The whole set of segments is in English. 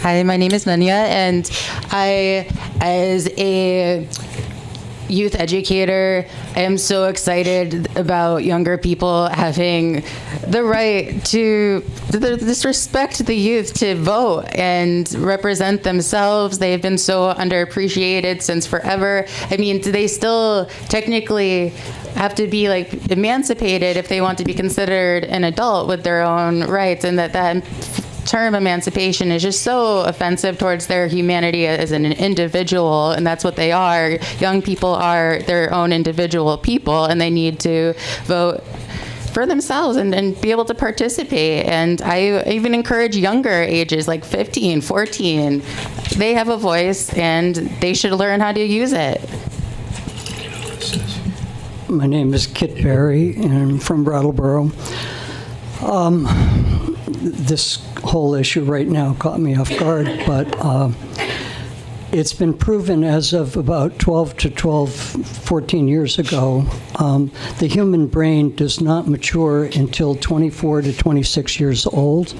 Hi, my name is Nanya, and I, as a youth educator, I am so excited about younger people having the right to disrespect the youth to vote and represent themselves. They've been so underappreciated since forever. I mean, they still technically have to be like emancipated if they want to be considered an adult with their own rights, and that term emancipation is just so offensive towards their humanity as an individual, and that's what they are. Young people are their own individual people, and they need to vote for themselves and be able to participate. And I even encourage younger ages, like 15, 14. They have a voice, and they should learn how to use it. My name is Kit Berry, and I'm from Brattleboro. This whole issue right now caught me off guard, but it's been proven as of about 14 years ago, the human brain does not mature until 24 to 26 years old.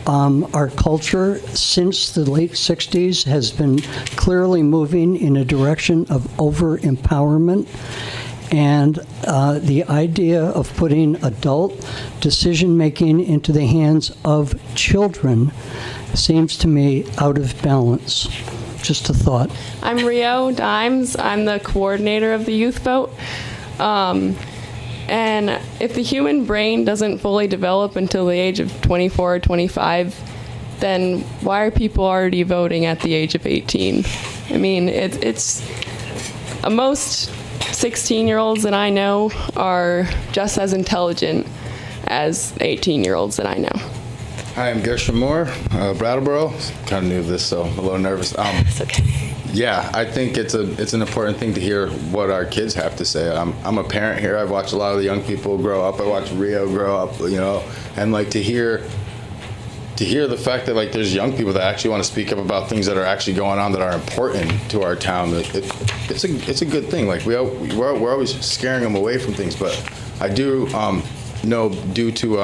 Our culture since the late 60s has been clearly moving in a direction of over-empowerment. And the idea of putting adult decision-making into the hands of children seems to me out of balance. Just a thought. I'm Rio Dimes. I'm the coordinator of the Youth Vote. And if the human brain doesn't fully develop until the age of 24 or 25, then why are people already voting at the age of 18? I mean, it's most 16-year-olds that I know are just as intelligent as 18-year-olds that I know. Hi, I'm Gershon Moore, Brattleboro. Kind of new to this, so I'm a little nervous. It's okay. Yeah, I think it's an important thing to hear what our kids have to say. I'm a parent here. I've watched a lot of the young people grow up. I watched Rio grow up, and like to hear the fact that like there's young people that actually want to speak up about things that are actually going on that are important to our town. It's a good thing. Like we're always scaring them away from things, but I do know due to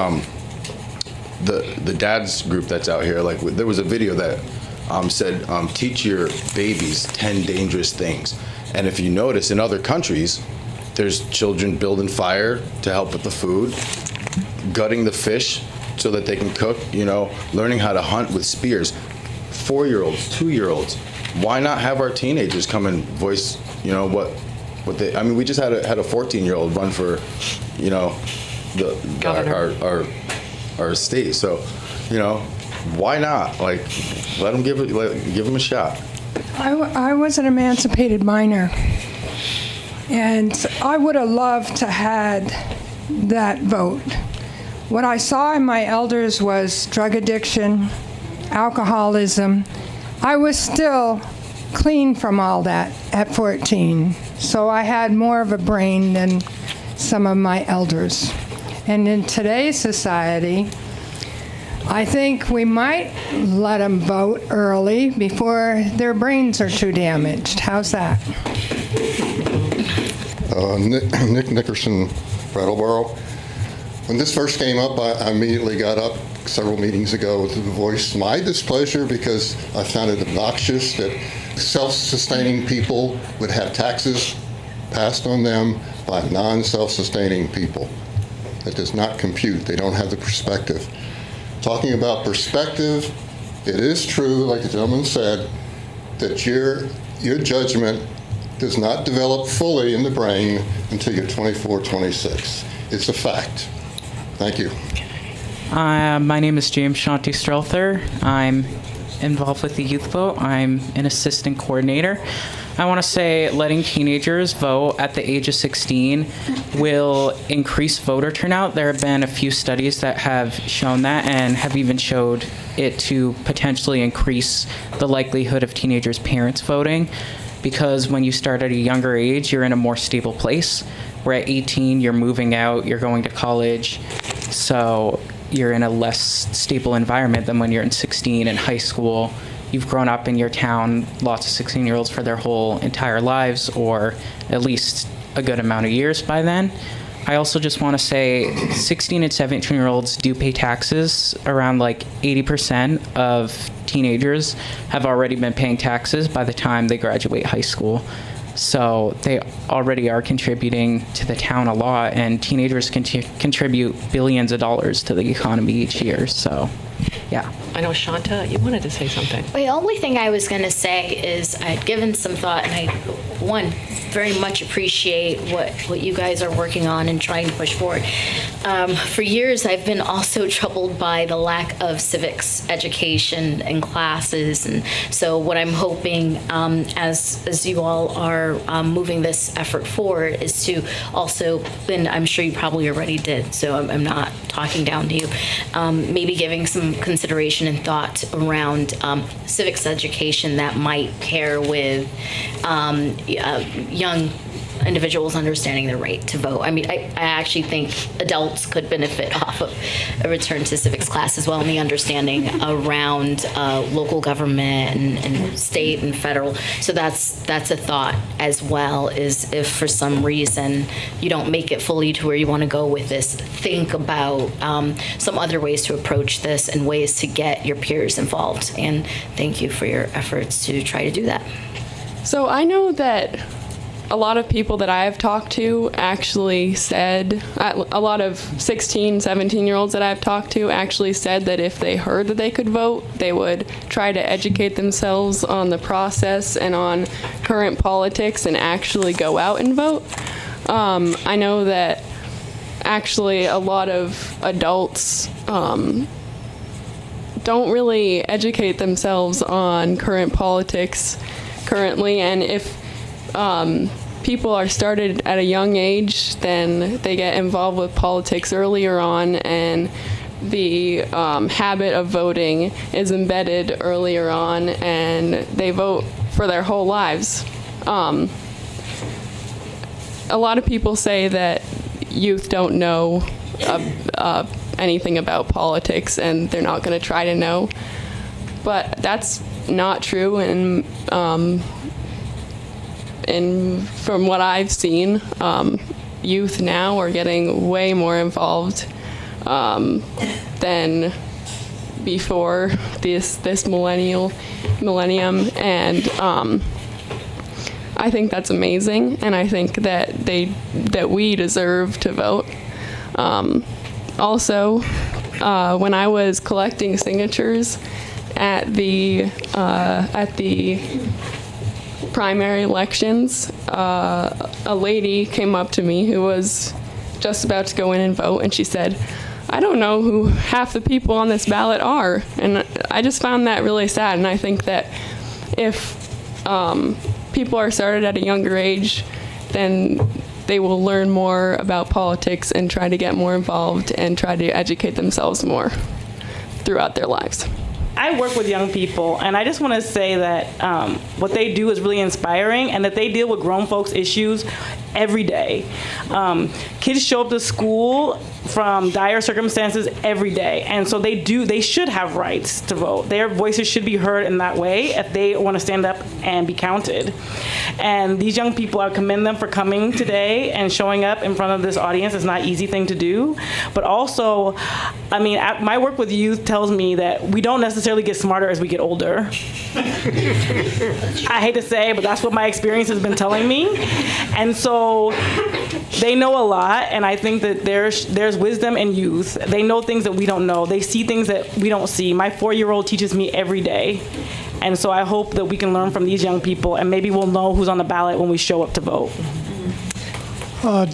the dads group that's out here. Like there was a video that said teach your babies 10 dangerous things, and if you notice in other countries, there's children building fire to help with the food, gutting the fish so that they can cook, learning how to hunt with spears. 4-year-olds, 2-year-olds. Why not have our teenagers come and voice, what they? I mean, we just had a 14-year-old run for, our state. So, why not? Like, let them give them a shot. I was an emancipated minor, and I would have loved to had that vote. What I saw in my elders was drug addiction, alcoholism. I was still clean from all that at 14, so I had more of a brain than some of my elders. And in today's society, I think we might let them vote early before their brains are too damaged. How's that? Nick Nickerson, Brattleboro. When this first came up, I immediately got up several meetings ago to voice my displeasure because I found it obnoxious that self-sustaining people would have taxes passed on them by non-self-sustaining people. That does not compute. They don't have the perspective. Talking about perspective, it is true, like the gentleman said, that your judgment does not develop fully in the brain until you're 24, 26. It's a fact. Thank you. My name is James Shanti Strelther. I'm involved with the Youth Vote. I'm an assistant coordinator. I want to say letting teenagers vote at the age of 16 will increase voter turnout. There have been a few studies that have shown that and have even showed it to potentially increase the likelihood of teenagers' parents voting, because when you start at a younger age, you're in a more stable place. Where at 18, you're moving out, you're going to college, so you're in a less stable environment than when you're in 16 in high school. You've grown up in your town, lots of 16-year-olds for their whole entire lives, or at least a good amount of years by then. I also just want to say 16 and 17-year-olds do pay taxes. Around like 80% of teenagers have already been paying taxes by the time they graduate high school. So they already are contributing to the town a lot, and teenagers contribute billions of dollars to the economy each year. So, yeah. I know, Shanta, you wanted to say something. The only thing I was going to say is I'd given some thought, and I very much appreciate what you guys are working on and trying to push forward. For years, I've been also troubled by the lack of civics education and classes, and so what I'm hoping, as you all are moving this effort forward, is to also, and I'm sure you probably already did, so I'm not talking down to you, maybe giving some consideration and thought around civics education that might pair with young individuals understanding their right to vote. I mean, I actually think adults could benefit off of a return to civics class as well, and the understanding around local government and state and federal. So that's a thought as well, is if for some reason you don't make it fully to where you want to go with this, think about some other ways to approach this and ways to get your peers involved. And thank you for your efforts to try to do that. So I know that a lot of people that I have talked to actually said, a lot of 16, 17-year-olds that I've talked to actually said that if they heard that they could vote, they would try to educate themselves on the process and on current politics and actually go out and vote. I know that actually a lot of adults don't really educate themselves on current politics currently, and if people are started at a young age, then they get involved with politics earlier on, and the habit of voting is embedded earlier on, and they vote for their whole lives. A lot of people say that youth don't know anything about politics, and they're not going to try to know, but that's not true, and from what I've seen, youth now are getting way more involved than before this millennium, and I think that's amazing, and I think that we deserve to vote. Also, when I was collecting signatures at the primary elections, a lady came up to me who was just about to go in and vote, and she said, "I don't know who half the people on this ballot are." And I just found that really sad, and I think that if people are started at a younger age, then they will learn more about politics and try to get more involved and try to educate themselves more throughout their lives. I work with young people, and I just want to say that what they do is really inspiring, and that they deal with grown folks' issues every day. Kids show up to school from dire circumstances every day, and so they should have rights to vote. Their voices should be heard in that way if they want to stand up and be counted. And these young people, I commend them for coming today and showing up in front of this audience. It's not an easy thing to do, but also, I mean, my work with youth tells me that we don't necessarily get smarter as we get older. I hate to say, but that's what my experience has been telling me. And so they know a lot, and I think that there's wisdom in youth. They know things that we don't know. They see things that we don't see. My 4-year-old teaches me every day. And so I hope that we can learn from these young people, and maybe we'll know who's on the ballot when we show up to vote.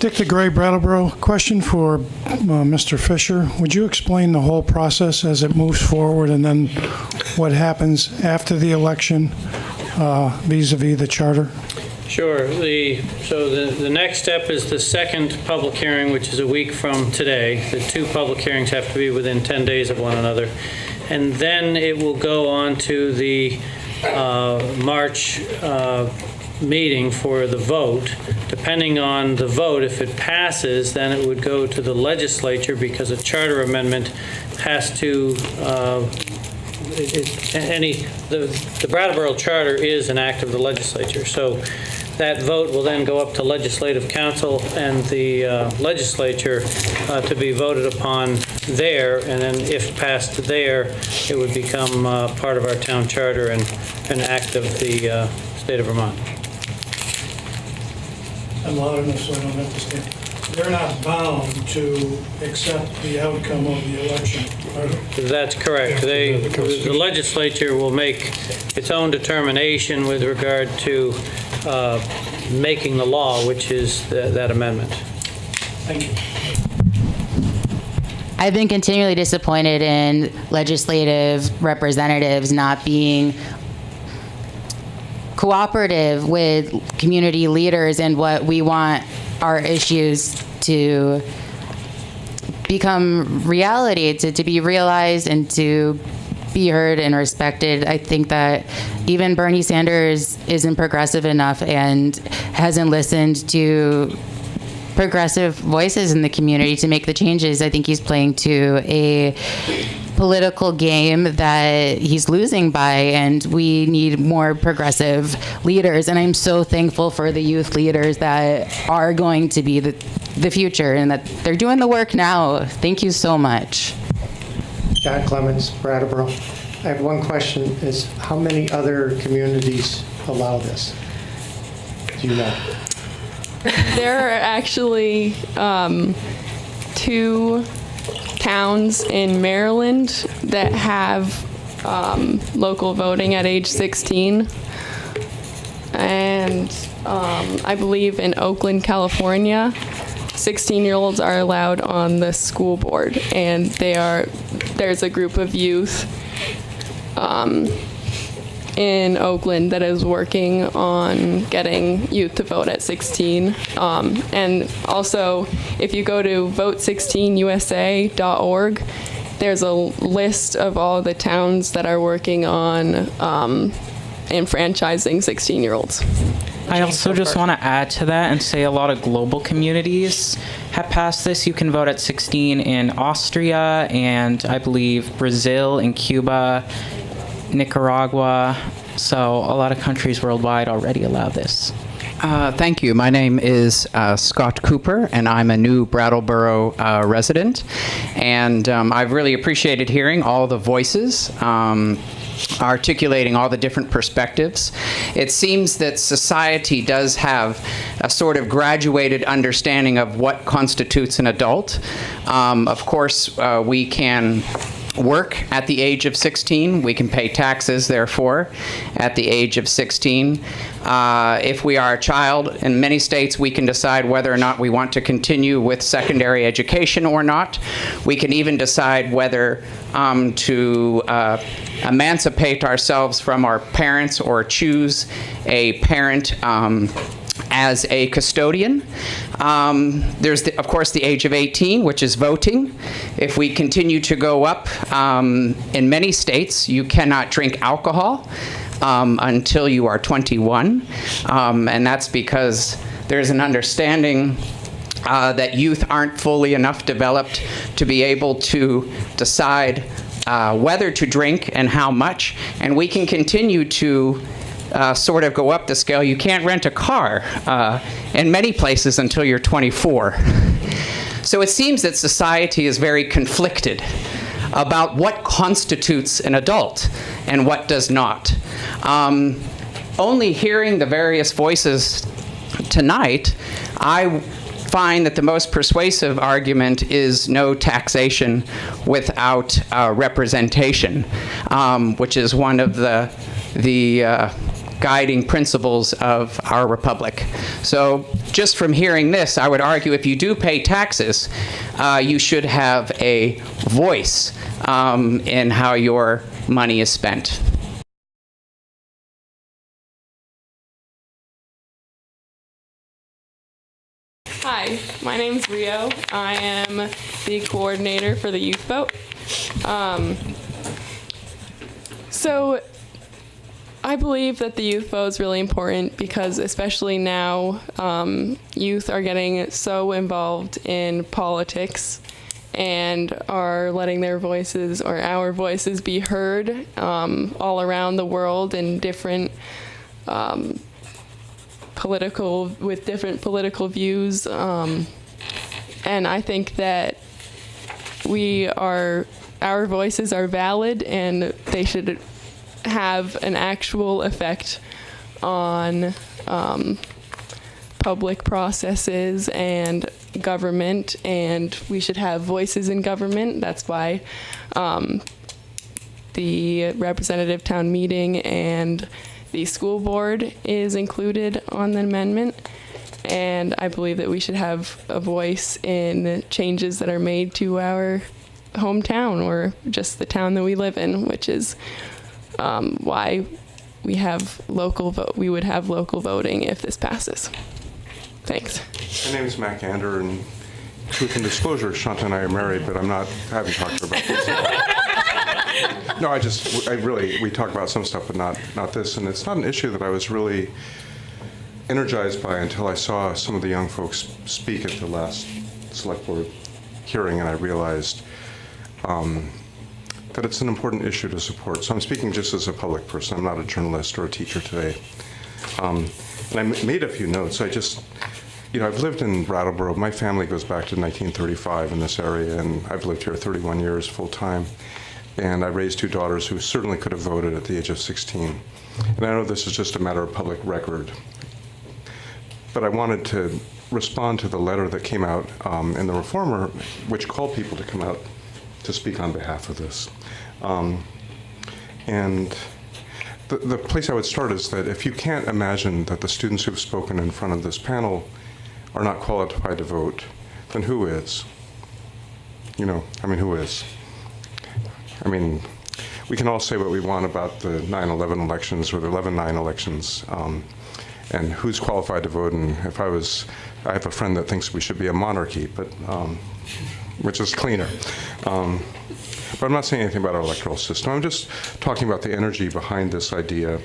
Dick DeGray, Brattleboro. Question for Mr. Fisher. Would you explain the whole process as it moves forward, and then what happens after the election vis-a-vis the charter? Sure. So the next step is the second public hearing, which is a week from today. The two public hearings have to be within 10 days of one another. And then it will go on to the March meeting for the vote. Depending on the vote, if it passes, then it would go to the legislature, because a charter amendment has to, the Brattleboro Charter is an act of the legislature. So That vote will then go up to Legislative Council and the legislature to be voted upon there, and then if passed there, it would become part of our town charter and an act of the state of Vermont. I'm loud enough so I don't have to stand. They're not bound to accept the outcome of the election, are they? That's correct. The legislature will make its own determination with regard to making the law, which is that amendment. Thank you. I've been continually disappointed in legislative representatives not being cooperative with community leaders and what we want our issues to become reality, to be realized and to be heard and respected. I think that even Bernie Sanders isn't progressive enough and hasn't listened to progressive voices in the community to make the changes. I think he's playing to a political game that he's losing by, and we need more progressive leaders. And I'm so thankful for the youth leaders that are going to be the future and that they're doing the work now. Thank you so much. John Clements, Brattleboro. I have one question, is how many other communities allow this? Do you know? There are actually 2 towns in Maryland that have local voting at age 16. And I believe in Oakland, California, 16-year-olds are allowed on the school board, and there's a group of youth in Oakland that is working on getting youth to vote at 16. And also, if you go to vote16usa.org, there's a list of all the towns that are working on enfranchising 16-year-olds. I also just want to add to that and say a lot of global communities have passed this. You can vote at 16 in Austria and I believe Brazil and Cuba, Nicaragua. So a lot of countries worldwide already allow this. Thank you. My name is Scott Cooper, and I'm a new Brattleboro resident. And I've really appreciated hearing all the voices, articulating all the different perspectives. It seems that society does have a sort of graduated understanding of what constitutes an adult. Of course, we can work at the age of 16. We can pay taxes, therefore, at the age of 16. If we are a child, in many states, we can decide whether or not we want to continue with secondary education or not. We can even decide whether to emancipate ourselves from our parents or choose a parent as a custodian. There's, of course, the age of 18, which is voting. If we continue to go up, in many states, you cannot drink alcohol until you are 21. And that's because there's an understanding that youth aren't fully enough developed to be able to decide whether to drink and how much. And we can continue to sort of go up the scale. You can't rent a car in many places until you're 24. So it seems that society is very conflicted about what constitutes an adult and what does not. Only hearing the various voices tonight, I find that the most persuasive argument is no taxation without representation, which is one of the guiding principles of our republic. So just from hearing this, I would argue if you do pay taxes, you should have a voice in how your money is spent. Hi, my name's Rio. I am the coordinator for the Youth Vote. So I believe that the youth vote is really important because especially now, youth are getting so involved in politics and are letting their voices or our voices be heard all around the world in different with different political views, and I think that our voices are valid, and they should have an actual effect on public processes and government, and we should have voices in government. That's why the representative town meeting and the school board is included on the amendment. And I believe that we should have a voice in the changes that are made to our hometown, or just the town that we live in, which is why we have local vote. We would have local voting if this passes. Thanks. My name is Mac Ander, and truth and disclosure, Shanta and I are married, but I haven't talked to her about this. No, we talk about some stuff, but not this. And it's not an issue that I was really energized by until I saw some of the young folks speak at the last select board hearing, and I realized that it's an important issue to support. So I'm speaking just as a public person. I'm not a journalist or a teacher today. And I made a few notes. I've lived in Brattleboro. My family goes back to 1935 in this area, and I've lived here 31 years full time. And I raised two daughters who certainly could have voted at the age of 16. And I know this is just a matter of public record, but I wanted to respond to the letter that came out in the Reformer, which called people to come out to speak on behalf of this. And the place I would start is that if you can't imagine that the students who've spoken in front of this panel are not qualified to vote, then who is? Who is? We can all say what we want about the 9/11 elections or the 11/9 elections, and who's qualified to vote. And I have a friend that thinks we should be a monarchy, but which is cleaner. But I'm not saying anything about our electoral system. I'm just talking about the energy behind this idea.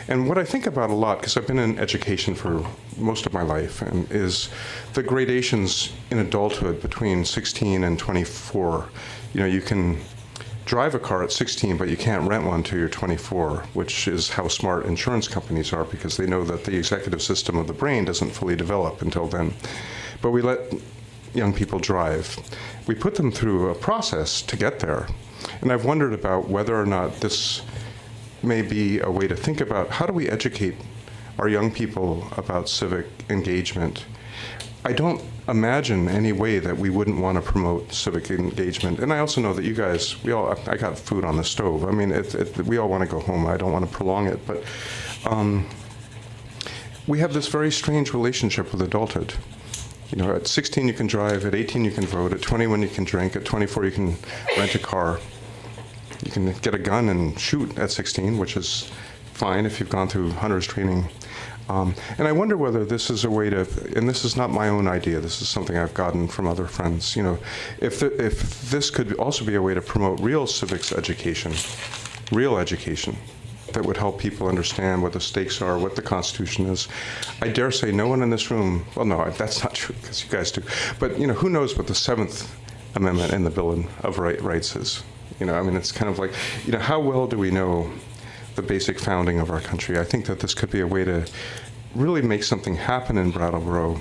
And what I think about a lot, because I've been in education for most of my life, and is the gradations in adulthood between 16 and 24. You can drive a car at 16, but you can't rent one till you're 24, which is how smart insurance companies are, because they know that the executive system of the brain doesn't fully develop until then. But we let young people drive. We put them through a process to get there. And I've wondered about whether or not this may be a way to think about how do we educate our young people about civic engagement. I don't imagine any way that we wouldn't want to promote civic engagement. And I also know that you guys, I got food on the stove. We all want to go home. I don't want to prolong it, but we have this very strange relationship with adulthood. At 16 you can drive, at 18 you can vote, at 21 you can drink, at 24 you can rent a car. You can get a gun and shoot at 16, which is fine if you've gone through hunter's training. And I wonder whether this is a way to, and this is not my own idea, this is something I've gotten from other friends, if this could also be a way to promote real civics education, real education, that would help people understand what the stakes are, what the Constitution is. I dare say no one in this room, well, no, that's not true, because you guys do, but who knows what the 7th Amendment in the Bill of Rights is? It's kind of like, how well do we know the basic founding of our country? I think that this could be a way to really make something happen in Brattleboro.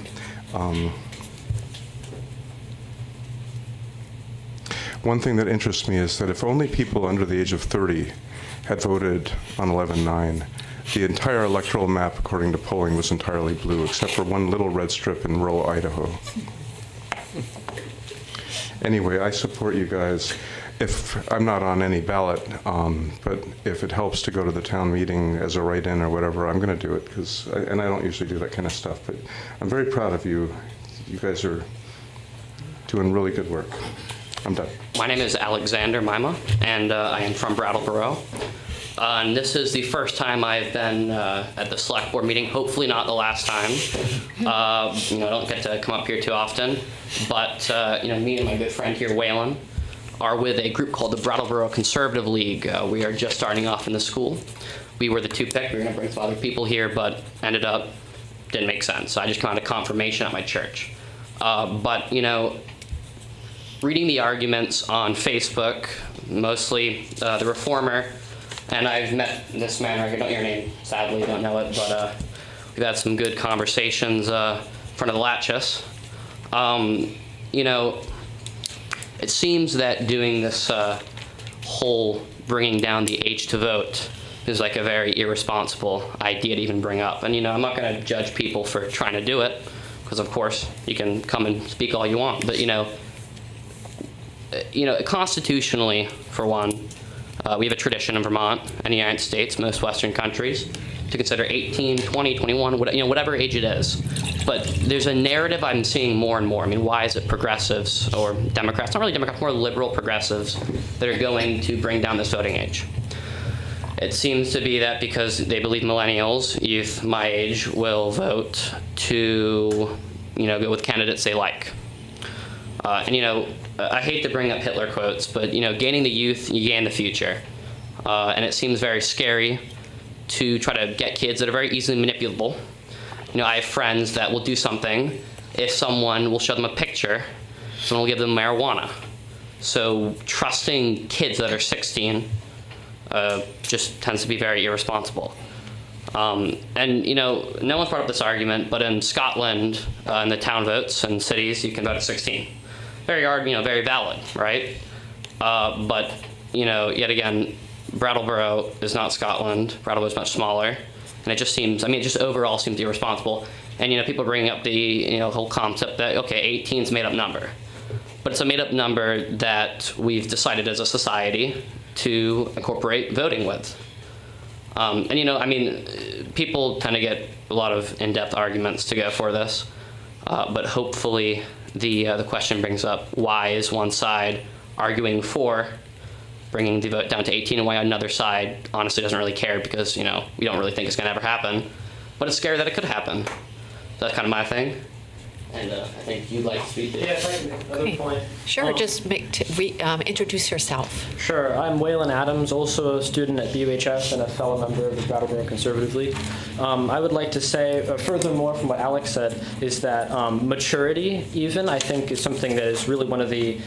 One thing that interests me is that if only people under the age of 30 had voted on 11/9, the entire electoral map, according to polling, was entirely blue, except for one little red strip in rural Idaho. Anyway, I support you guys. If I'm not on any ballot, but if it helps to go to the town meeting as a write-in or whatever, I'm going to do it, and I don't usually do that kind of stuff, but I'm very proud of you. You guys are doing really good work. I'm done. My name is Alexander Mima, and I am from Brattleboro. And this is the first time I've been at the select board meeting, hopefully not the last time. I don't get to come up here too often, but me and my good friend here, Waylon, are with a group called the Brattleboro Conservative League. We are just starting off in the school. We were the two pick. We were going to bring some other people here, but ended up didn't make sense. So I just came out of confirmation at my church. But reading the arguments on Facebook, mostly the Reformer, and I've met this man right here. Don't hear your name, sadly, don't know it, but We've had some good conversations in front of the Latchis. It seems that doing this whole bringing down the age to vote is like a very irresponsible idea to even bring up. And, I'm not going to judge people for trying to do it, because, of course, you can come and speak all you want. But, constitutionally, for one, we have a tradition in Vermont and the United States, most Western countries, to consider 18, 20, 21, whatever age it is. But there's a narrative I'm seeing more and more. Why is it progressives or Democrats, not really Democrats, more liberal progressives that are going to bring down this voting age? It seems to be that because they believe millennials, youth my age, will vote to, go with candidates they like. I hate to bring up Hitler quotes, but, gaining the youth, you gain the future. And it seems very scary to try to get kids that are very easily manipulable. I have friends that will do something if someone will show them a picture, someone will give them marijuana. So trusting kids that are 16 just tends to be very irresponsible. No one's brought up this argument, but in Scotland, in the town votes and cities, you can vote at 16. Very hard, very valid, right? But, yet again, Brattleboro is not Scotland. Brattleboro is much smaller. And it just seems, it just overall seems irresponsible. And, people bring up the, whole concept that, okay, 18 is a made-up number. But it's a made-up number that we've decided as a society to incorporate voting with. People tend to get a lot of in-depth arguments to go for this. But hopefully the question brings up, why is one side arguing for bringing the vote down to 18 and why another side honestly doesn't really care because, we don't really think it's going to ever happen. But it's scary that it could happen. So that's kind of my thing. And I think you'd like to speak to it. Yes, I can make another point. Sure, just introduce yourself. Sure, I'm Waylon Adams, also a student at BUHS and a fellow member of the Brattleboro Conservative League. I would like to say, furthermore from what Alex said, is that maturity even, I think, is something that is really one of the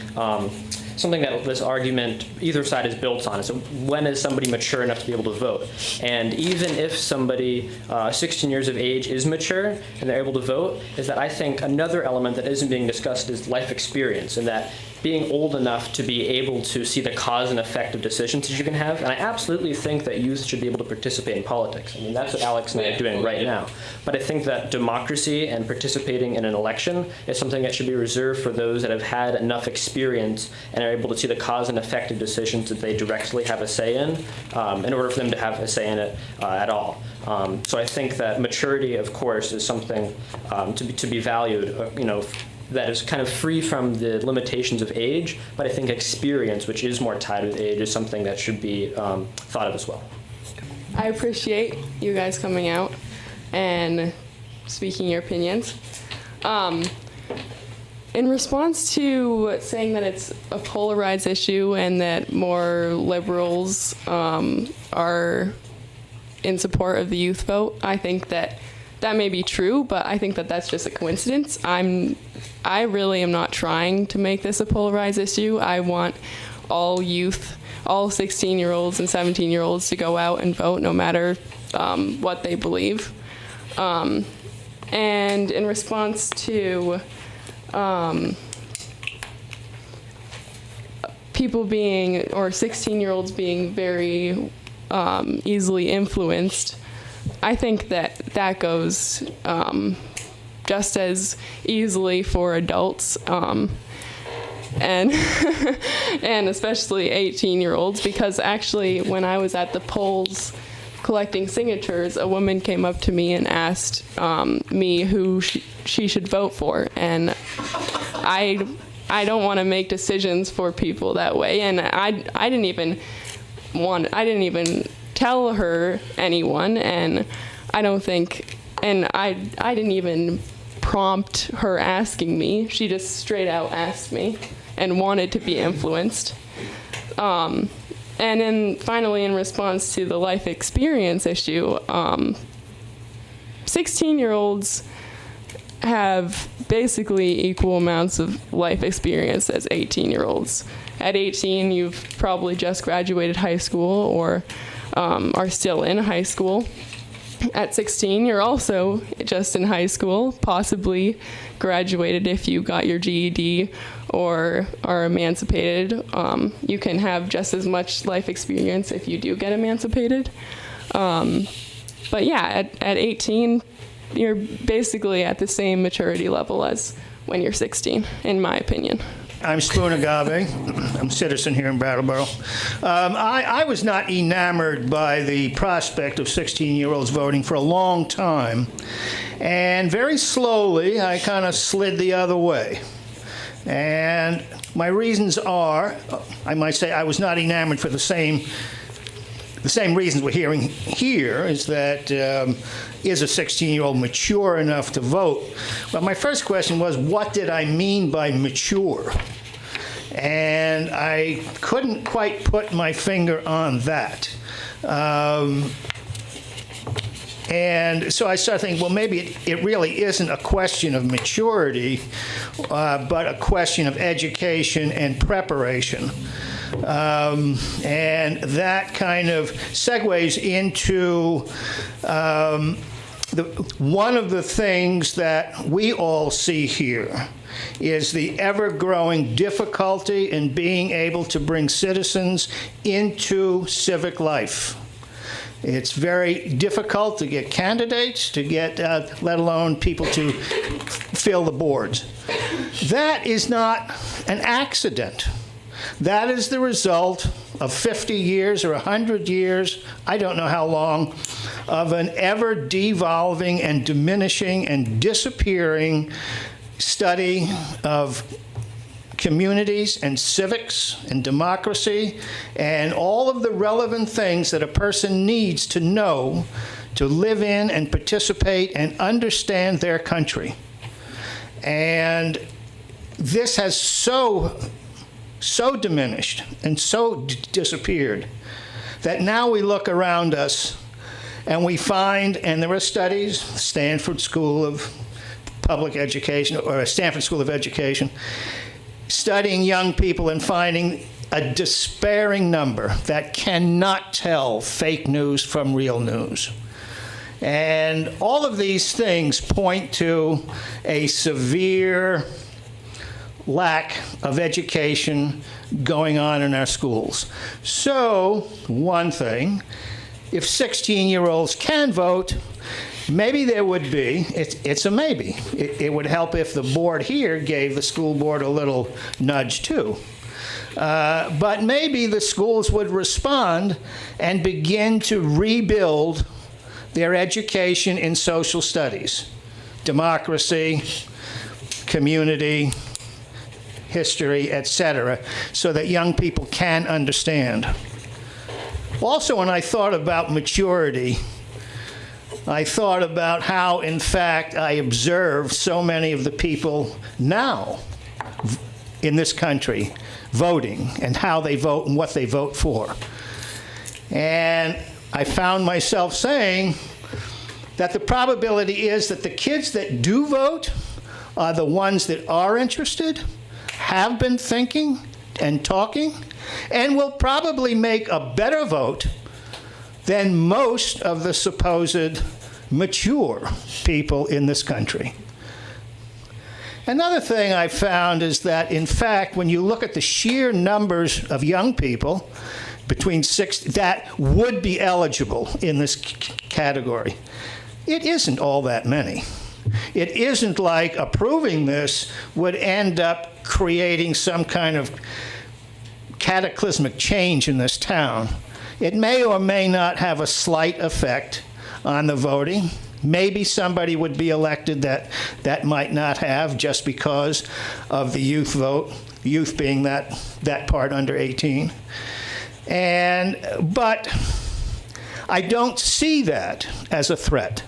something that this argument, either side is built on. So when is somebody mature enough to be able to vote? And even if somebody 16 years of age is mature and they're able to vote, is that I think another element that isn't being discussed is life experience, and that being old enough to be able to see the cause and effect of decisions that you can have. And I absolutely think that youth should be able to participate in politics. That's what Alex and I are doing right now. But I think that democracy and participating in an election is something that should be reserved for those that have had enough experience and are able to see the cause and effect of decisions that they directly have a say in order for them to have a say in it at all. So I think that maturity, of course, is something to be valued, that is kind of free from the limitations of age, but I think experience, which is more tied with age, is something that should be thought of as well. I appreciate you guys coming out and speaking your opinions. In response to saying that it's a polarized issue and that more liberals are in support of the youth vote, I think that may be true, but I think that that's just a coincidence. I really am not trying to make this a polarized issue. I want all youth, all 16-year-olds and 17-year-olds to go out and vote no matter what they believe. And in response to people being, or 16-year-olds being very easily influenced, I think that goes just as easily for adults, and and especially 18-year-olds, because actually when I was at the polls collecting signatures, a woman came up to me and asked me who she should vote for, and I don't want to make decisions for people that way, and I didn't even tell her anyone, and I don't think, and I didn't even prompt her asking me. She just straight out asked me and wanted to be influenced. And then finally, in response to the life experience issue, 16-year-olds have basically equal amounts of life experience as 18-year-olds. At 18, you've probably just graduated high school or are still in high school. at 16, you're also just in high school, possibly graduated if you got your GED or are emancipated. You can have just as much life experience if you do get emancipated. But yeah, at 18, you're basically at the same maturity level as when you're 16, in my opinion. I'm Spoon Agave. I'm a citizen here in Brattleboro. I was not enamored by the prospect of 16-year-olds voting for a long time. And very slowly, I kind of slid the other way. And my reasons are, I might say I was not enamored for the same reasons we're hearing here, is that is a 16-year-old mature enough to vote? But my first question was, what did I mean by mature? And I couldn't quite put my finger on that. And so I started thinking, well, maybe it really isn't a question of maturity, but a question of education and preparation. And that kind of segues into one of the things that we all see here is the ever-growing difficulty in being able to bring citizens into civic life. It's very difficult to get candidates, to get, let alone people to fill the boards. That is not an accident. That is the result of 50 years or 100 years, I don't know how long, of an ever devolving and diminishing and disappearing study of communities and civics and democracy and all of the relevant things that a person needs to know to live in and participate and understand their country. And this has so diminished and so disappeared that now we look around us and we find, and there are studies, Stanford School of Public Education, or Stanford School of Education, studying young people and finding a despairing number that cannot tell fake news from real news. And all of these things point to a severe lack of education going on in our schools. So, one thing, if 16-year-olds can vote, maybe there would be, it's a maybe. It would help if the board here gave the school board a little nudge too. But maybe the schools would respond and begin to rebuild their education in social studies, democracy, community, history, etc., so that young people can understand. Also, when I thought about maturity, I thought about how, in fact, I observe so many of the people now in this country voting and how they vote and what they vote for. And I found myself saying that the probability is that the kids that do vote are the ones that are interested, have been thinking and talking, and will probably make a better vote than most of the supposed mature people in this country. Another thing I found is that, in fact, when you look at the sheer numbers of young people between 60 that would be eligible in this category, it isn't all that many. It isn't like approving this would end up creating some kind of cataclysmic change in this town. It may or may not have a slight effect on the voting. Maybe somebody would be elected that might not have, just because of the youth vote, youth being that part under 18. But I don't see that as a threat.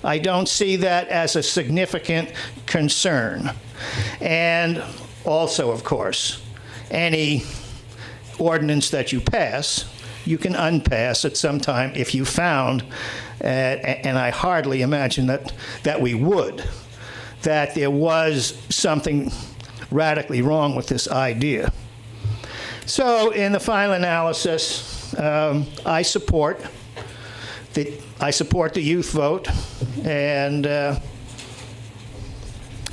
I don't see that as a significant concern. And also, of course, any ordinance that you pass, you can unpass at some time if you found, and I hardly imagine that we would, that there was something radically wrong with this idea. So in the final analysis, I support I support the youth vote, and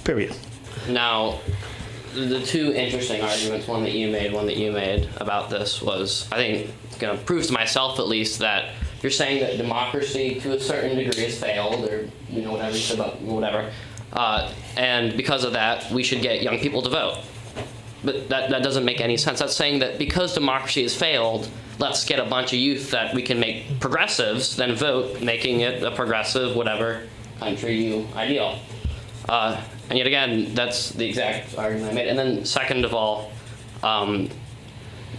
period. Now, the two interesting arguments, one that you made about this was, I think, going to prove to myself at least that you're saying that democracy to a certain degree has failed, or whatever you said about whatever, and because of that, we should get young people to vote. But that doesn't make any sense. That's saying that because democracy has failed, let's get a bunch of youth that we can make progressives, then vote, making it a progressive, whatever country you ideal. And yet again, that's the exact argument I made. And then second of all,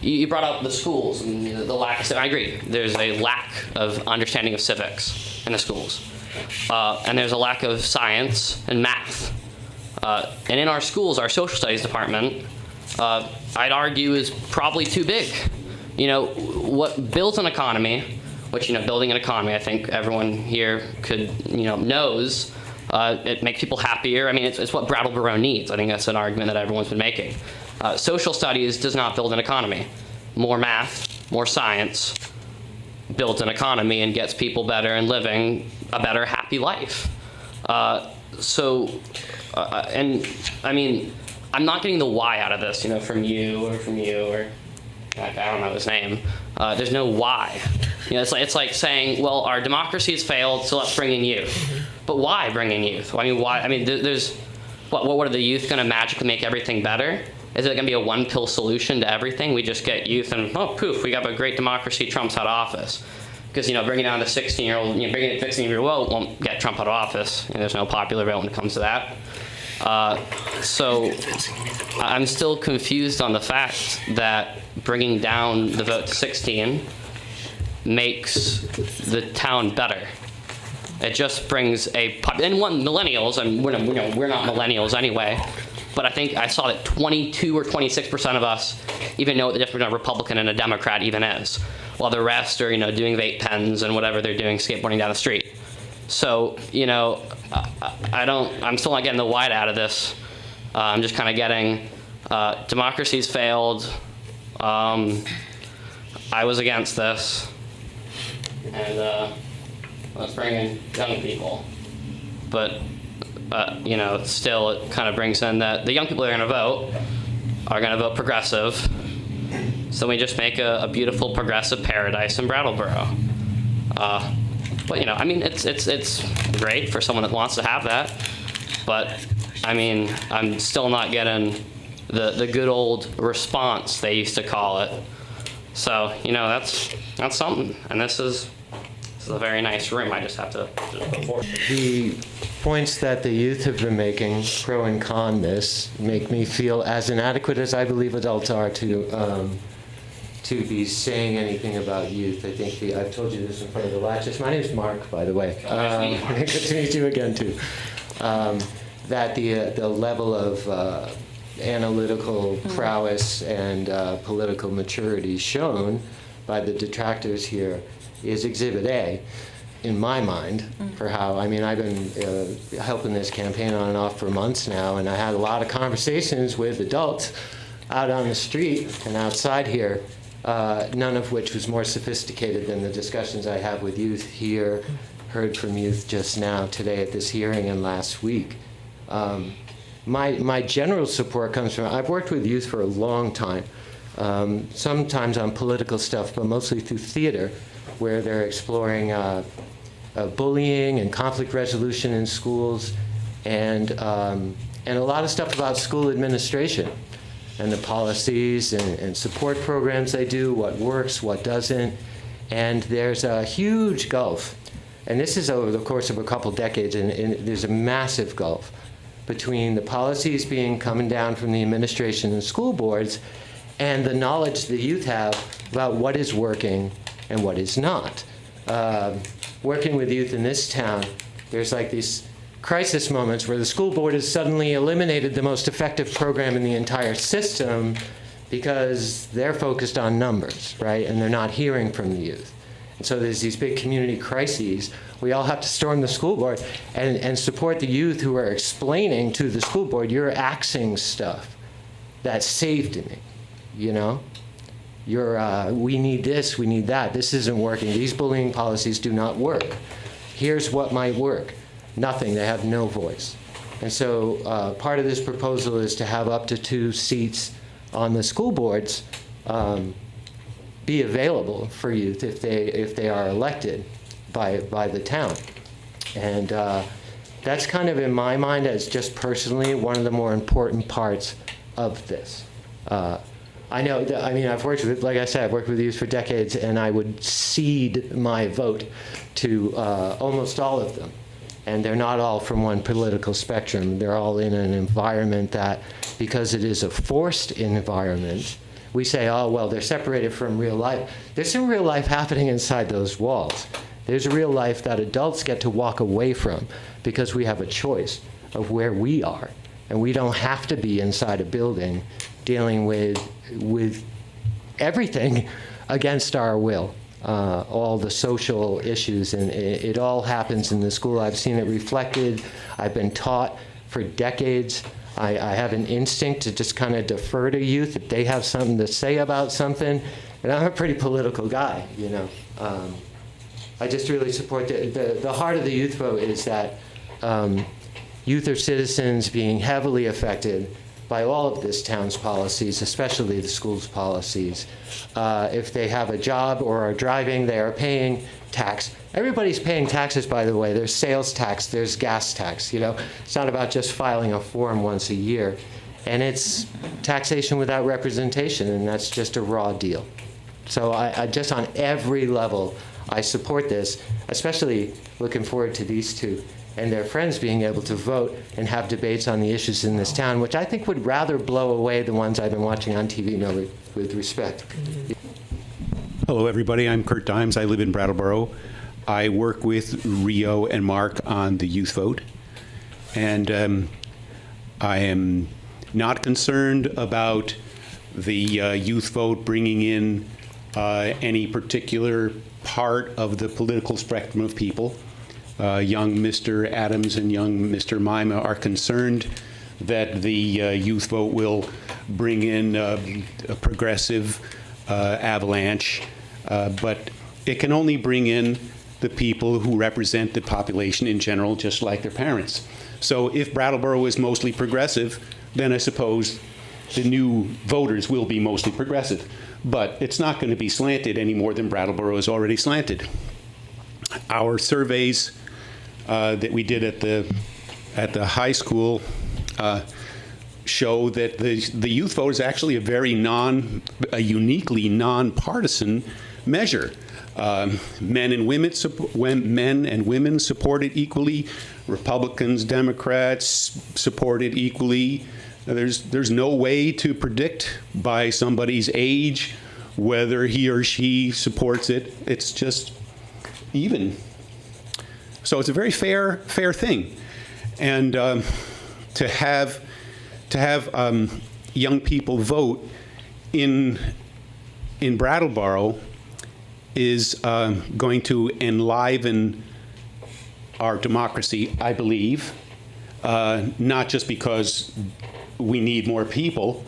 you brought up the schools and the lack of, I agree, there's a lack of understanding of civics in the schools. And there's a lack of science and math. And in our schools, our social studies department, I'd argue is probably too big. What builds an economy, which, building an economy, I think everyone here could, knows, it makes people happier. I mean, it's what Brattleboro needs. I think that's an argument that everyone's been making. Social studies does not build an economy. More math, more science builds an economy and gets people better and living a better, happy life. And I mean, I'm not getting the why out of this, from you, or I don't know his name. There's no why. It's like saying, well, our democracy has failed, so let's bring in youth. But why bring in youth? I mean, why? I mean, there's what are the youth going to magically make everything better? Is it going to be a one-pill solution to everything? We just get youth and, poof, we got a great democracy, Trump's out of office. Because, bringing down the 16-year-old, bringing it 16-year-old vote won't get Trump out of office. There's no popular vote when it comes to that. So I'm still confused on the fact that bringing down the vote to 16 makes the town better. It just brings millennials, and we're not millennials anyway, but I think I saw that 22 or 26% of us even know what the difference between a Republican and a Democrat even is, while the rest are, doing vape pens and whatever they're doing, skateboarding down the street. So, I'm still not getting the why out of this. I'm just kind of getting, democracy's failed. I was against this. And let's bring in young people. But, still it kind of brings in that the young people that are going to vote progressive. So we just make a beautiful progressive paradise in Brattleboro. But I mean, it's great for someone that wants to have that. But I mean, I'm still not getting the good old response they used to call it. So that's something. And this is a very nice room. I just have to put forth. The points that the youth have been making, pro and con this, make me feel as inadequate as I believe adults are to be saying anything about youth. I think I've told you this in front of the latches. My name is Mark, by the way. Good to meet you again, too. That the level of analytical prowess and political maturity shown by the detractors here is Exhibit A, in my mind, for how, I mean, I've been helping this campaign on and off for months now, and I had a lot of conversations with adults out on the street and outside here, none of which was more sophisticated than the discussions I have with youth here, heard from youth just now, today at this hearing and last week. My general support comes from, I've worked with youth for a long time, sometimes on political stuff, but mostly through theater, where they're exploring bullying and conflict resolution in schools, and a lot of stuff about school administration and the policies and support programs they do, what works, what doesn't. And there's a huge gulf, and this is over the course of a couple decades, and there's a massive gulf between the policies coming down from the administration and school boards and the knowledge the youth have about what is working and what is not. Working with youth in this town, there's like these crisis moments where the school board has suddenly eliminated the most effective program in the entire system because they're focused on numbers, right? And they're not hearing from the youth. And so there's these big community crises. We all have to storm the school board and support the youth who are explaining to the school board, you're axing stuff that saved me, we need this, we need that. This isn't working. These bullying policies do not work. Here's what might work. Nothing. They have no voice. And so part of this proposal is to have up to 2 seats on the school boards be available for youth if they are elected by the town. And that's kind of, in my mind, as just personally, one of the more important parts of this. I know, I've worked with, like I said, I've worked with youth for decades, and I would cede my vote to almost all of them. And they're not all from one political spectrum. They're all in an environment that, because it is a forced environment, we say, oh, well, they're separated from real life. There's some real life happening inside those walls. There's a real life that adults get to walk away from because we have a choice of where we are. And we don't have to be inside a building dealing with everything against our will. All the social issues, and it all happens in the school. I've seen it reflected. I've been taught for decades. I have an instinct to just kind of defer to youth if they have something to say about something. And I'm a pretty political guy, you know. I just really support the heart of the youth vote is that youth are citizens being heavily affected by all of this town's policies, especially the school's policies. If they have a job or are driving, they are paying tax. Everybody's paying taxes, by the way. There's sales tax, there's gas tax, you know. It's not about just filing a form once a year. And it's taxation without representation, and that's just a raw deal. So I just on every level, I support this, especially looking forward to these two and their friends being able to vote and have debates on the issues in this town, which I think would rather blow away the ones I've been watching on TV, with respect. Hello, everybody. I'm Kurt Dimes. I live in Brattleboro. I work with Rio and Mark on the youth vote. And I am not concerned about the youth vote bringing in any particular part of the political spectrum of people. Young Mr. Adams and young Mr. Mima are concerned that the youth vote will bring in a progressive avalanche, but it can only bring in the people who represent the population in general, just like their parents. So if Brattleboro is mostly progressive, then I suppose the new voters will be mostly progressive. But it's not going to be slanted any more than Brattleboro is already slanted. Our surveys that we did at the high school show that the youth vote is actually a uniquely nonpartisan measure. Men and women support it equally. Republicans, Democrats support it equally. There's no way to predict by somebody's age whether he or she supports it. It's just even. So it's a very fair thing, and to have young people vote in Brattleboro is going to enliven our democracy, I believe, not just because we need more people,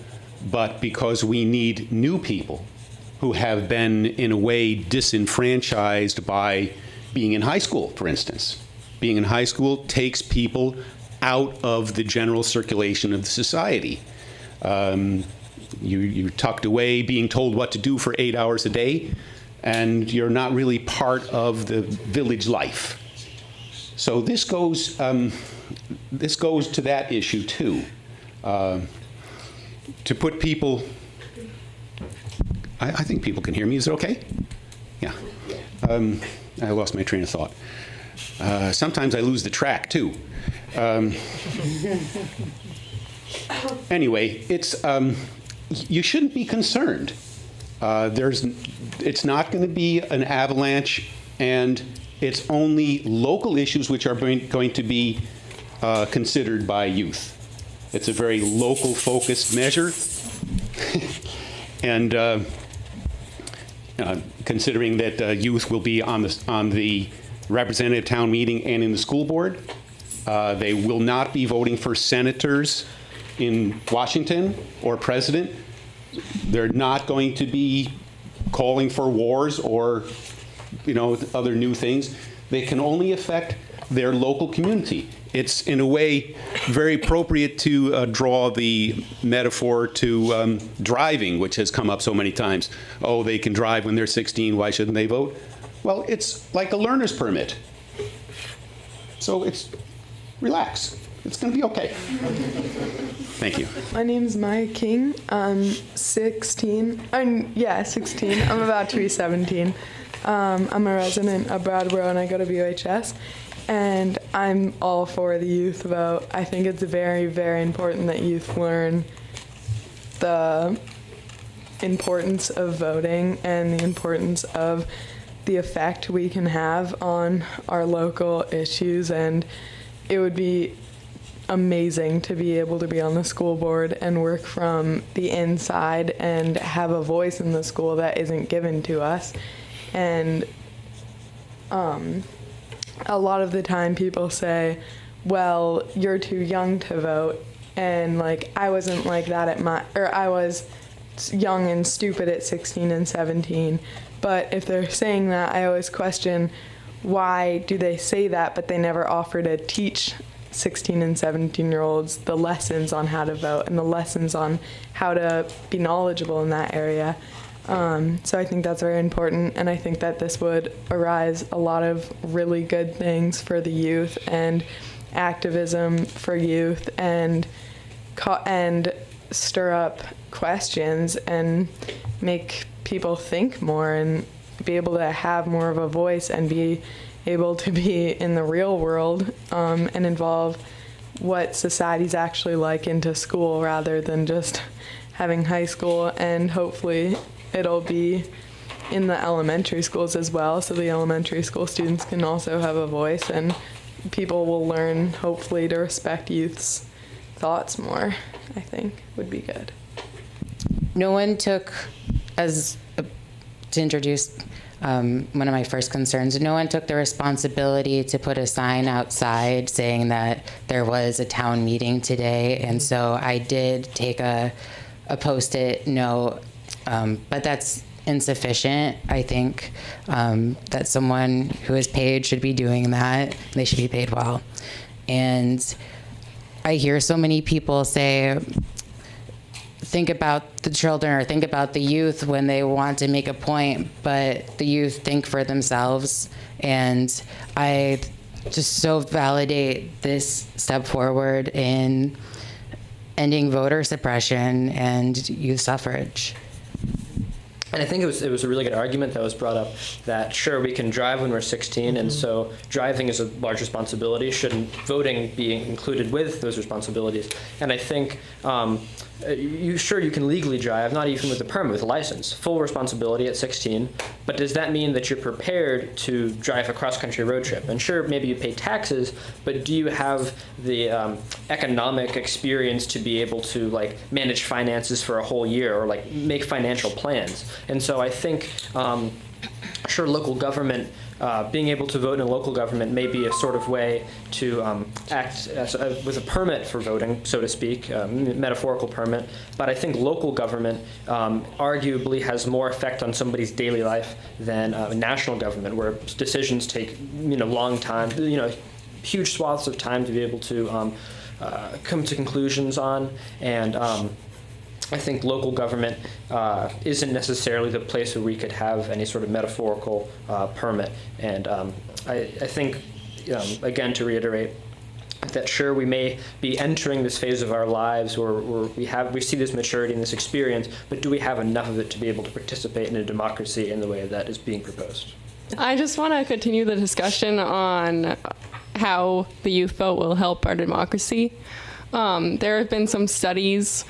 but because we need new people who have been, in a way, disenfranchised by being in high school, for instance. Being in high school takes people out of the general circulation of the society. You're tucked away, being told what to do for 8 hours a day, and you're not really part of the village life. So this goes to that issue too. To put people, I think people can hear me. Is it okay? Yeah. I lost my train of thought. Sometimes I lose the track too. Anyway, it's you shouldn't be concerned. It's not going to be an avalanche, and it's only local issues which are going to be considered by youth. It's a very local focused measure, and considering that youth will be on the representative town meeting and in the school board, they will not be voting for senators in Washington or president. They're not going to be calling for wars or, other new things. They can only affect their local community. It's, in a way, very appropriate to draw the metaphor to driving, which has come up so many times. Oh, they can drive when they're 16, why shouldn't they vote? Well, it's like a learner's permit. So relax. It's going to be okay. Thank you. My name's Maya King. I'm 16. 16. I'm about to be 17. I'm a resident of Brattleboro and I go to BOHS. And I'm all for the youth vote. I think it's very, very important that youth learn the importance of voting and the importance of the effect we can have on our local issues. And it would be amazing to be able to be on the school board and work from the inside and have a voice in the school that isn't given to us. And a lot of the time people say, well, you're too young to vote. And I wasn't like that I was young and stupid at 16 and 17. But if they're saying that, I always question, why do they say that, but they never offer to teach 16 and 17-year-olds the lessons on how to vote and the lessons on how to be knowledgeable in that area. So I think that's very important, and I think that this would arise a lot of really good things for the youth and activism for youth and stir up questions and make people think more and be able to have more of a voice and be able to be in the real world and involve what society's actually like into school rather than just having high school, and hopefully it'll be in the elementary schools as well, so the elementary school students can also have a voice, and people will learn, hopefully, to respect youth's thoughts more, I think, would be good. No one took, to introduce one of my first concerns, no one took the responsibility to put a sign outside saying that there was a town meeting today, and so I did take a Post-it note. But that's insufficient. I think that someone who is paid should be doing that. They should be paid well. And I hear so many people say, think about the children or think about the youth when they want to make a point, but the youth think for themselves. And I just so validate this step forward in ending voter suppression and youth suffrage. And I think it was a really good argument that was brought up that, sure, we can drive when we're 16, and so driving is a large responsibility. Shouldn't voting be included with those responsibilities? And I think you can legally drive, not even with a permit, with a license, full responsibility at 16. But does that mean that you're prepared to drive a cross-country road trip? And sure, maybe you pay taxes, but do you have the economic experience to be able to manage finances for a whole year or make financial plans? And so I think, sure, local government, being able to vote in a local government may be a sort of way to act with a permit for voting, so to speak, metaphorical permit. But I think local government arguably has more effect on somebody's daily life than national government, where decisions take long time, huge swaths of time to be able to come to conclusions on. And I think local government isn't necessarily the place where we could have any sort of metaphorical permit. And I think, again, to reiterate, that sure, we may be entering this phase of our lives where we see this maturity and this experience, but do we have enough of it to be able to participate in a democracy in the way that is being proposed? I just want to continue the discussion on how the youth vote will help our democracy. There have been some studies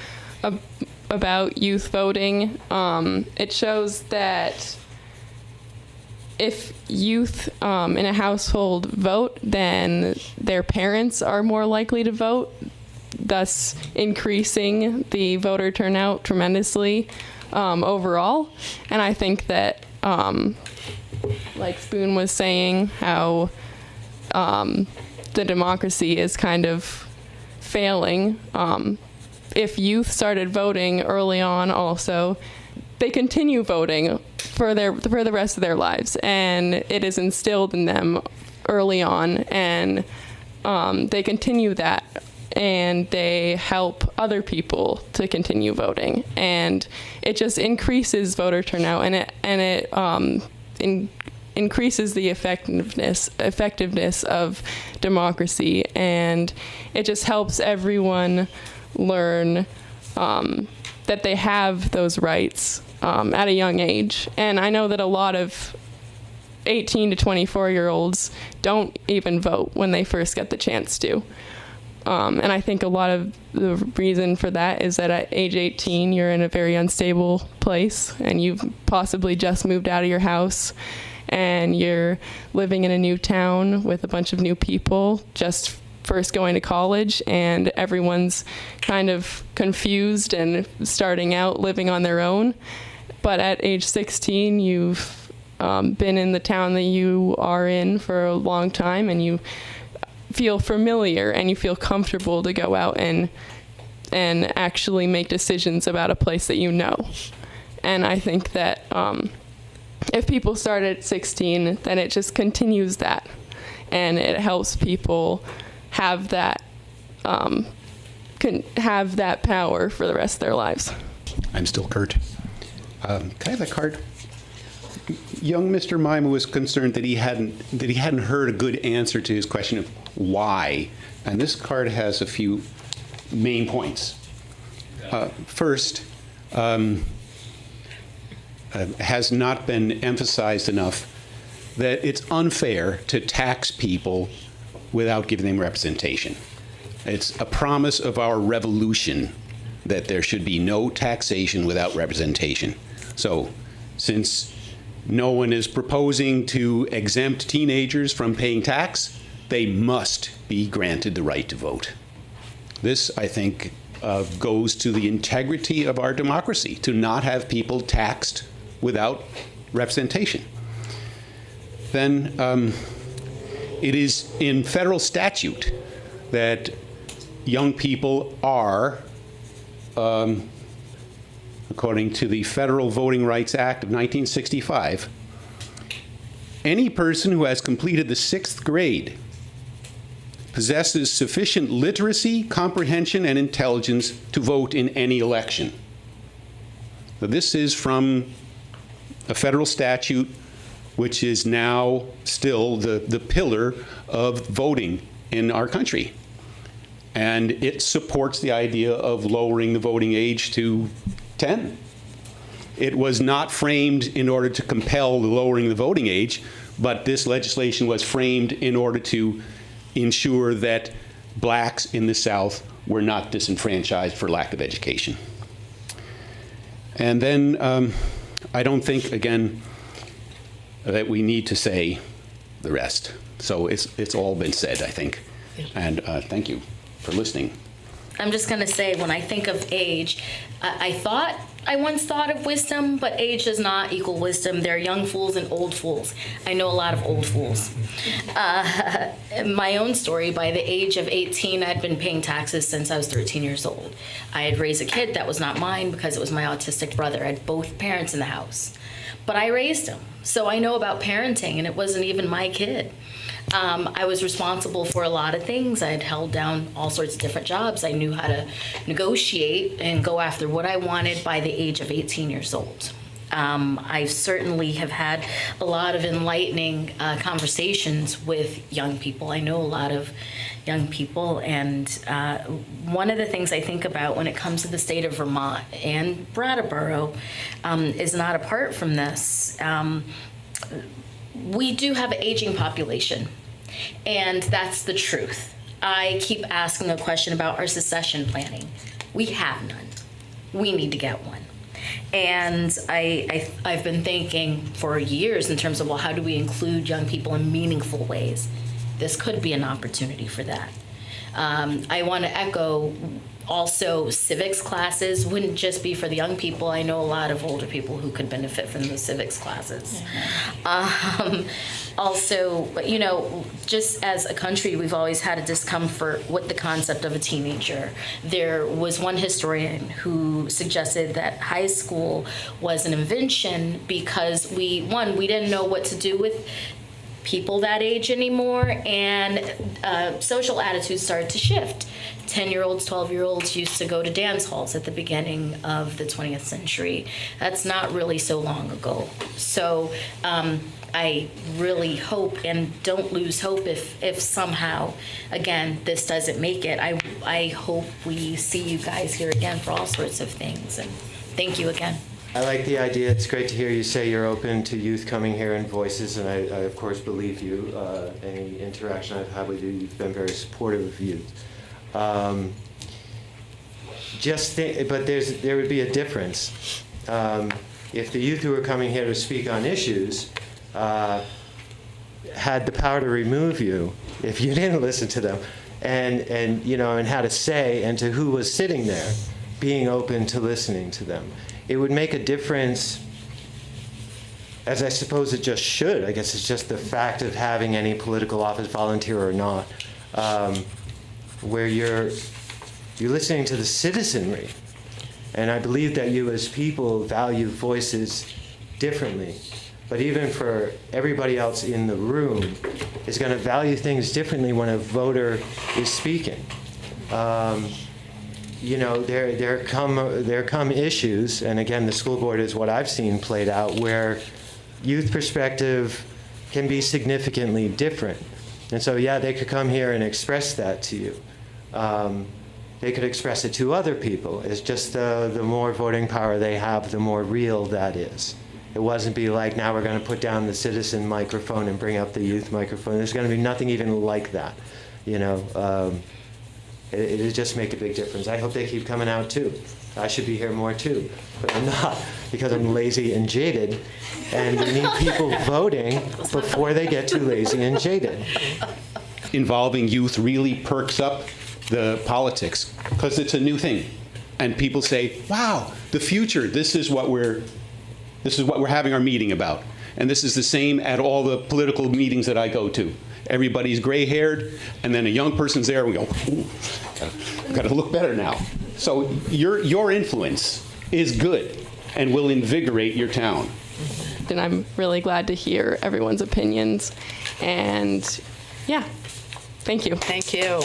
about youth voting. It shows that if youth in a household vote, then their parents are more likely to vote, thus increasing the voter turnout tremendously overall. And I think that, like Spoon was saying, how the democracy is kind of failing. If youth started voting early on also, they continue voting for the rest of their lives, and it is instilled in them early on, and they continue that, and they help other people to continue voting, and it just increases voter turnout, and it increases the effectiveness of democracy, and it just helps everyone learn that they have those rights at a young age. And I know that a lot of 18 to 24-year-olds don't even vote when they first get the chance to. And I think a lot of the reason for that is that at age 18, you're in a very unstable place, and you've possibly just moved out of your house, and you're living in a new town with a bunch of new people, just first going to college, and everyone's kind of confused and starting out living on their own. But at age 16, you've been in the town that you are in for a long time, and you feel familiar and you feel comfortable to go out and actually make decisions about a place that you know. And I think that if people start at 16, then it just continues that, and it helps people have that power for the rest of their lives. I'm still Kurt. Can I have that card? Young Mr. Mima was concerned that he hadn't heard a good answer to his question of why, and this card has a few main points. First, has not been emphasized enough that it's unfair to tax people without giving them representation. It's a promise of our revolution that there should be no taxation without representation. So, since no one is proposing to exempt teenagers from paying tax, they must be granted the right to vote. This, I think, goes to the integrity of our democracy, to not have people taxed without representation. Then it is in federal statute that young people are, according to the Federal Voting Rights Act of 1965, any person who has completed the 6th grade possesses sufficient literacy, comprehension, and intelligence to vote in any election. So this is from a federal statute which is now still the pillar of voting in our country. And it supports the idea of lowering the voting age to 10. It was not framed in order to compel the lowering the voting age, but this legislation was framed in order to ensure that blacks in the South were not disenfranchised for lack of education. And then I don't think, again, that we need to say the rest. So it's all been said, I think. And thank you for listening. I'm just going to say, when I think of age, I once thought of wisdom, but age does not equal wisdom. There are young fools and old fools. I know a lot of old fools. My own story, by the age of 18, I'd been paying taxes since I was 13 years old. I had raised a kid that was not mine because it was my autistic brother. I had both parents in the house. But I raised him, so I know about parenting, and it wasn't even my kid. I was responsible for a lot of things. I had held down all sorts of different jobs. I knew how to negotiate and go after what I wanted by the age of 18 years old. I certainly have had a lot of enlightening conversations with young people. I know a lot of young people, and one of the things I think about when it comes to the state of Vermont and Brattleboro is not apart from this. We do have an aging population, and that's the truth. I keep asking a question about our succession planning. We have none. We need to get one. And I've been thinking for years in terms of, well, how do we include young people in meaningful ways? This could be an opportunity for that. I want to echo also civics classes wouldn't just be for the young people. I know a lot of older people who could benefit from the civics classes. Also, you know, just as a country, we've always had a discomfort with the concept of a teenager. There was one historian who suggested that high school was an invention because we didn't know what to do with people that age anymore, and social attitudes started to shift. 10-year-olds, 12-year-olds used to go to dance halls at the beginning of the 20th century. That's not really so long ago. So I really hope, and don't lose hope if somehow, again, this doesn't make it. I hope we see you guys here again for all sorts of things. And thank you again. I like the idea. It's great to hear you say you're open to youth coming here and voices, and I of course believe you. Any interaction I've had with you, you've been very supportive of youth. But there would be a difference if the youth who are coming here to speak on issues had the power to remove you if you didn't listen to them, and you know, and had a say, and to who was sitting there, being open to listening to them. It would make a difference, as I suppose it just should. I guess it's just the fact of having any political office, volunteer or not, where you're listening to the citizenry. And I believe that you as people value voices differently. But even for everybody else in the room is going to value things differently when a voter is speaking. You know, there come issues, and again, the school board is what I've seen played out, where youth perspective can be significantly different. And so, yeah, they could come here and express that to you. They could express it to other people. It's just the more voting power they have, the more real that is. It wasn't be like, now we're going to put down the citizen microphone and bring up the youth microphone. There's going to be nothing even like that, you know. It'll just make a big difference. I hope they keep coming out too. I should be here more too, but I'm not, because I'm lazy and jaded, and we need people voting before they get too lazy and jaded. Involving youth really perks up the politics because it's a new thing, and people say, "Wow, the future! This is what we're having our meeting about." And this is the same at all the political meetings that I go to. Everybody's gray-haired, and then a young person's there, and we go, "Ooh, gotta look better now." So your influence is good and will invigorate your town. And I'm really glad to hear everyone's opinions. And yeah, thank you. Thank you.